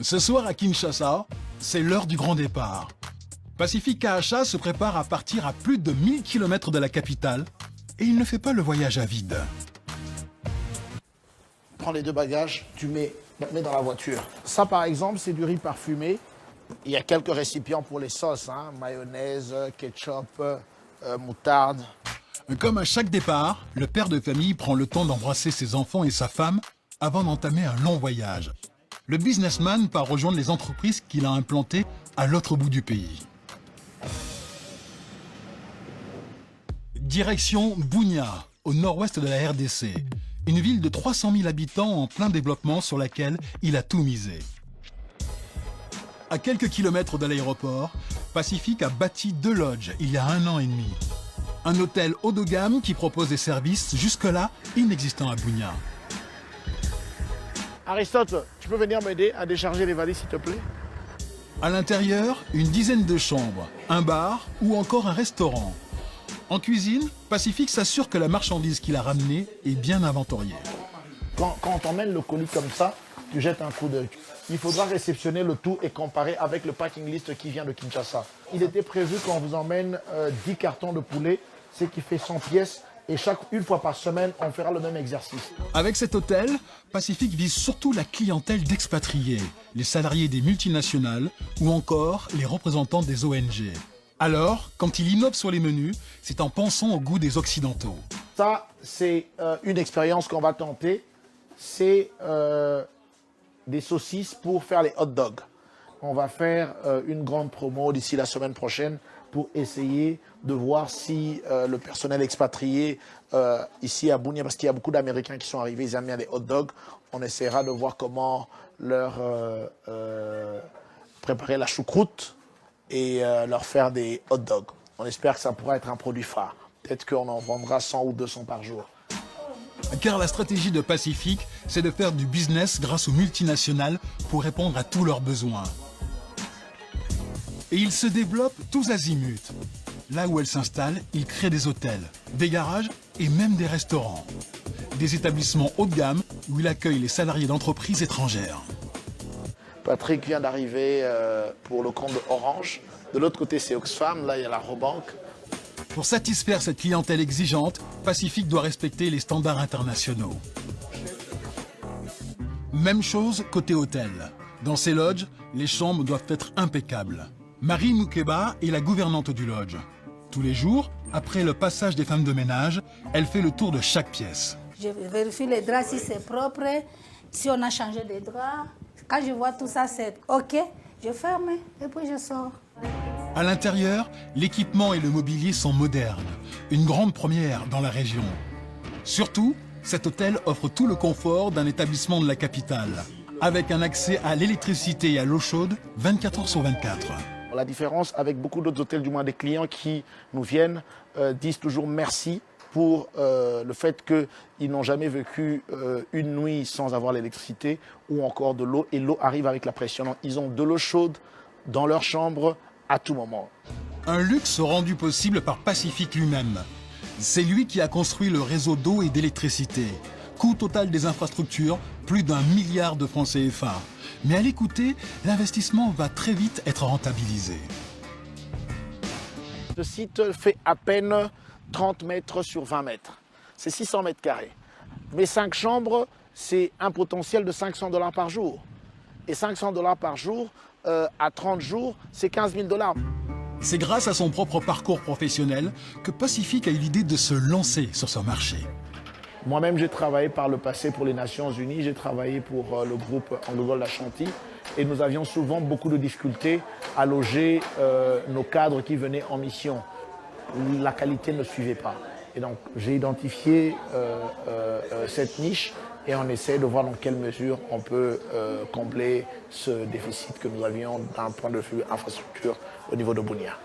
Ce soir à Kinshasa, c'est l'heure du grand départ. Pacifique KHA se prépare à partir à plus de 1000 km de la capitale et il ne fait pas le voyage à vide. Prends les deux bagages, tu mets dans la voiture. Ça, par exemple, c'est du riz parfumé. Il y a quelques récipients pour les sauces, hein, mayonnaise, ketchup, moutarde. Comme à chaque départ, le père de famille prend le temps d'embrasser ses enfants et sa femme avant d'entamer un long voyage. Le businessman part rejoindre les entreprises qu'il a implantées à l'autre bout du pays. Direction Bunia, au nord-ouest de la RDC. Une ville de 300 000 habitants en plein développement sur laquelle il a tout misé. À quelques kilomètres de l'aéroport, Pacifique a bâti 2 lodges il y a 1 an et demi. Un hôtel haut de gamme qui propose des services jusque-là inexistants à Bunia. Aristote, tu peux venir m'aider à décharger les valises, s'il te plaît? À l'intérieur, une dizaine de chambres, un bar ou encore un restaurant. En cuisine, Pacifique s'assure que la marchandise qu'il a ramenée est bien inventoriée. Quand on t'emmène le colis comme ça, tu jettes un coup d'œil. Il faudra réceptionner le tout et comparer avec le packing list qui vient de Kinshasa. Il était prévu qu'on vous emmène 10 cartons de poulet, ce qui fait 100 pièces. Et une fois par semaine, on fera le même exercice. Avec cet hôtel, Pacifique vise surtout la clientèle d'expatriés, les salariés des multinationales ou encore les représentants des ONG. Alors, quand il innove sur les menus, c'est en pensant au goût des Occidentaux. Ça, c'est une expérience qu'on va tenter. C'est des saucisses pour faire les hot dogs. On va faire une grande promo d'ici la semaine prochaine pour essayer de voir si le personnel expatrié ici à Bunia, parce qu'il y a beaucoup d'Américains qui sont arrivés, ils aiment bien les hot dogs, on essaiera de voir comment leur préparer la choucroute et leur faire des hot dogs. On espère que ça pourra être un produit phare. Peut-être qu'on en vendra 100 ou 200 par jour. Car la stratégie de Pacifique, c'est de faire du business grâce aux multinationales pour répondre à tous leurs besoins. Et ils se développent tous azimuts. Là où elles s'installent, ils créent des hôtels, des garages et même des restaurants. Des établissements haut de gamme où il accueille les salariés d'entreprises étrangères. Patrick vient d'arriver pour le compte de Orange. De l'autre côté, c'est Oxfam. Là, il y a la Robank. Pour satisfaire cette clientèle exigeante, Pacifique doit respecter les standards internationaux. Même chose côté hôtel. Dans ces lodges, les chambres doivent être impeccables. Marie Moukeba est la gouvernante du lodge. Tous les jours, après le passage des femmes de ménage, elle fait le tour de chaque pièce. Je vérifie les draps si c'est propre, si on a changé des draps. Quand je vois tout ça, c'est OK, je ferme et puis je sors. À l'intérieur, l'équipement et le mobilier sont modernes. Une grande première dans la région. Surtout, cet hôtel offre tout le confort d'un établissement de la capitale, avec un accès à l'électricité et à l'eau chaude 24 heures sur 24. La différence avec beaucoup d'autres hôtels, du moins des clients qui nous viennent, disent toujours merci pour le fait qu'ils n'ont jamais vécu une nuit sans avoir l'électricité ou encore de l'eau. Et l'eau arrive avec la pression. Donc, ils ont de l'eau chaude dans leur chambre à tout moment. Un luxe rendu possible par Pacifique lui-même. C'est lui qui a construit le réseau d'eau et d'électricité. Coût total des infrastructures, plus d'1 milliard de francs CFA. Mais à l'écouter, l'investissement va très vite être rentabilisé. Ce site fait à peine 30 mètres sur 20 mètres. C'est 600 mètres carrés. Mes 5 chambres, c'est un potentiel de $500 par jour. Et $500 par jour, à 30 jours, c'est $15 000. C'est grâce à son propre parcours professionnel que Pacifique a eu l'idée de se lancer sur ce marché. Moi-même, j'ai travaillé par le passé pour les Nations Unies, j'ai travaillé pour le groupe Anglo-Gold Ashanti et nous avions souvent beaucoup de difficultés à loger nos cadres qui venaient en mission. La qualité ne suivait pas. Et donc, j'ai identifié cette niche et on essaie de voir dans quelle mesure on peut combler ce déficit que nous avions d'un point de vue infrastructure au niveau de Bunia.